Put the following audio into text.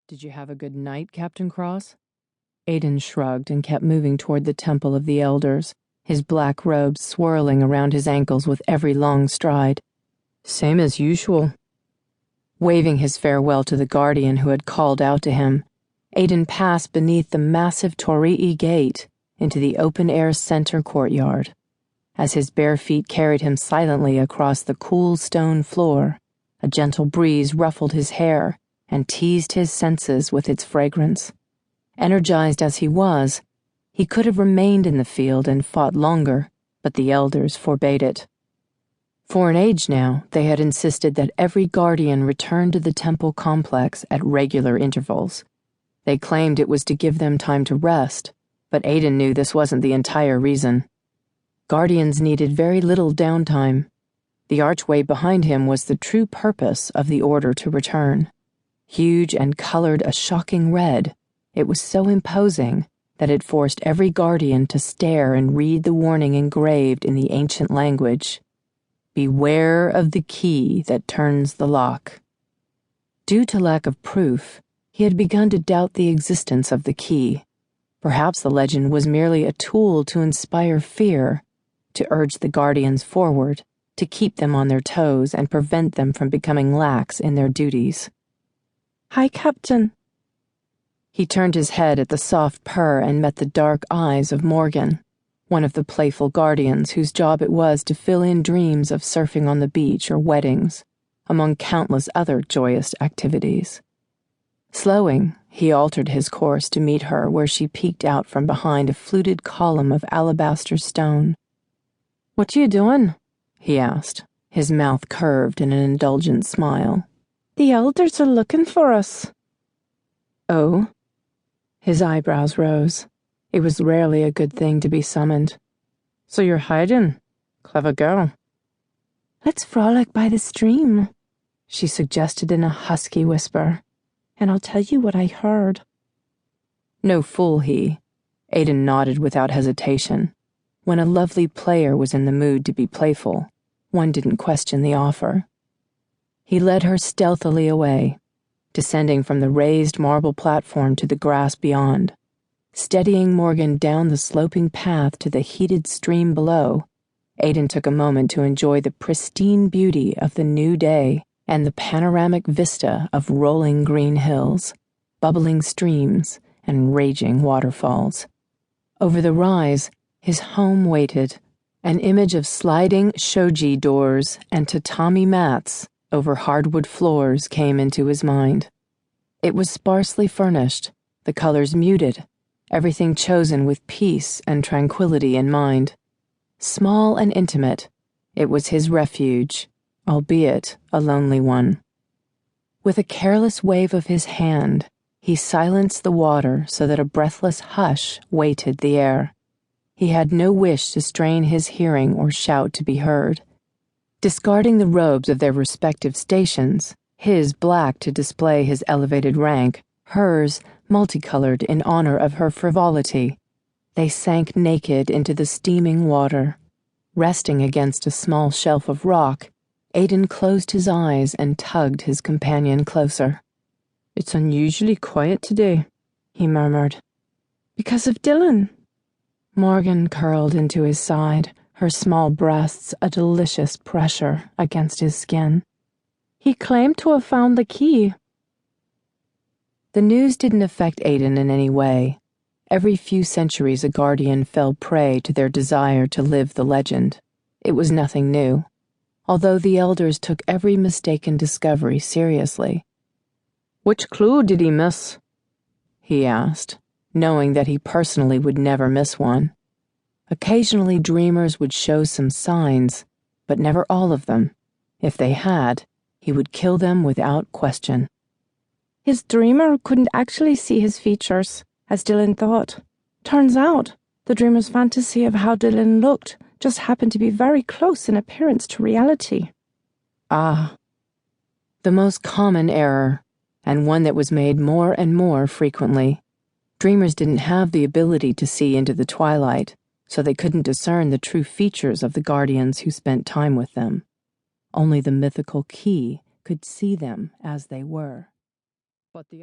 Did you have a good night, Captain Cross? Aidan shrugged and kept moving toward the Temple of the Elders, his black robes swirling around his ankles with every long stride. Same as usual. Waving his farewell to the guardian who had called out to him, Aidan passed beneath the massive Torii gate into the open-air center courtyard. As his bare feet carried him silently across the cool stone floor, a gentle breeze ruffled his hair and teased his senses with its fragrance. Energized as he was, he could have remained in the field and fought longer, but the elders forbade it. For an age now, they had insisted that every guardian return to the temple complex at regular intervals. They claimed it was to give them time to rest, but Aidan knew this wasn't the entire reason. Guardians needed very little downtime. The archway behind him was the true purpose of the order to return. Huge and colored a shocking red, it was so imposing that it forced every guardian to stare and read the warning engraved in the ancient language. Beware of the key that turns the lock. Due to lack of proof, he had begun to doubt the existence of the key. Perhaps the legend was merely a tool to inspire fear, to urge the guardians forward, to keep them on their toes and prevent them from becoming lax in their duties. "Hi, Captain." He turned his head at the soft purr and met the dark eyes of Morgan, one of the playful guardians whose job it was to fill in dreams of surfing on the beach or weddings, among countless other joyous activities. Slowing, he altered his course to meet her where she peeked out from behind a fluted column of alabaster stone. "What you doing?" he asked, his mouth curved in an indulgent smile. "The elders are looking for us." "Oh?" His eyebrows rose. It was rarely a good thing to be summoned. "So you're hiding? Clever girl." "Let's frolic by the stream," she suggested in a husky whisper, "and I'll tell you what I heard." No fool he. Aidan nodded without hesitation. When a lovely player was in the mood to be playful, one didn't question the offer. He led her stealthily away, descending from the raised marble platform to the grass beyond. Steadying Morgan down the sloping path to the heated stream below, Aidan took a moment to enjoy the pristine beauty of the new day and the panoramic vista of rolling green hills, bubbling streams, and raging waterfalls. Over the rise, his home waited, an image of sliding shoji doors and tatami mats over hardwood floors came into his mind. It was sparsely furnished, the colors muted, everything chosen with peace and tranquility in mind. Small and intimate, it was his refuge, albeit a lonely one. With a careless wave of his hand, he silenced the water so that a breathless hush weighted the air. He had no wish to strain his hearing or shout to be heard. Discarding the robes of their respective stations, his black to display his elevated rank, hers multicolored in honor of her frivolity, they sank naked into the steaming water. Resting against a small shelf of rock, Aidan closed his eyes and tugged his companion closer. "It's unusually quiet today," he murmured. "Because of Dylan." Morgan curled into his side, her small breasts a delicious pressure against his skin. "He claimed to have found the key." The news didn't affect Aidan in any way. Every few centuries a guardian fell prey to their desire to live the legend. It was nothing new, although the elders took every mistaken discovery seriously. "Which clue did he miss?" he asked, knowing that he personally would never miss one. Occasionally dreamers would show some signs, but never all of them. If they had, he would kill them without question. "His dreamer couldn't actually see his features, as Dylan thought. Turns out, the dreamer's fantasy of how Dylan looked just happened to be very close in appearance to reality." Ah. The most common error, and one that was made more and more frequently. Dreamers didn't have the ability to see into the twilight, so they couldn't discern the true features of the guardians who spent time with them. Only the mythical key could see them as they were. But the other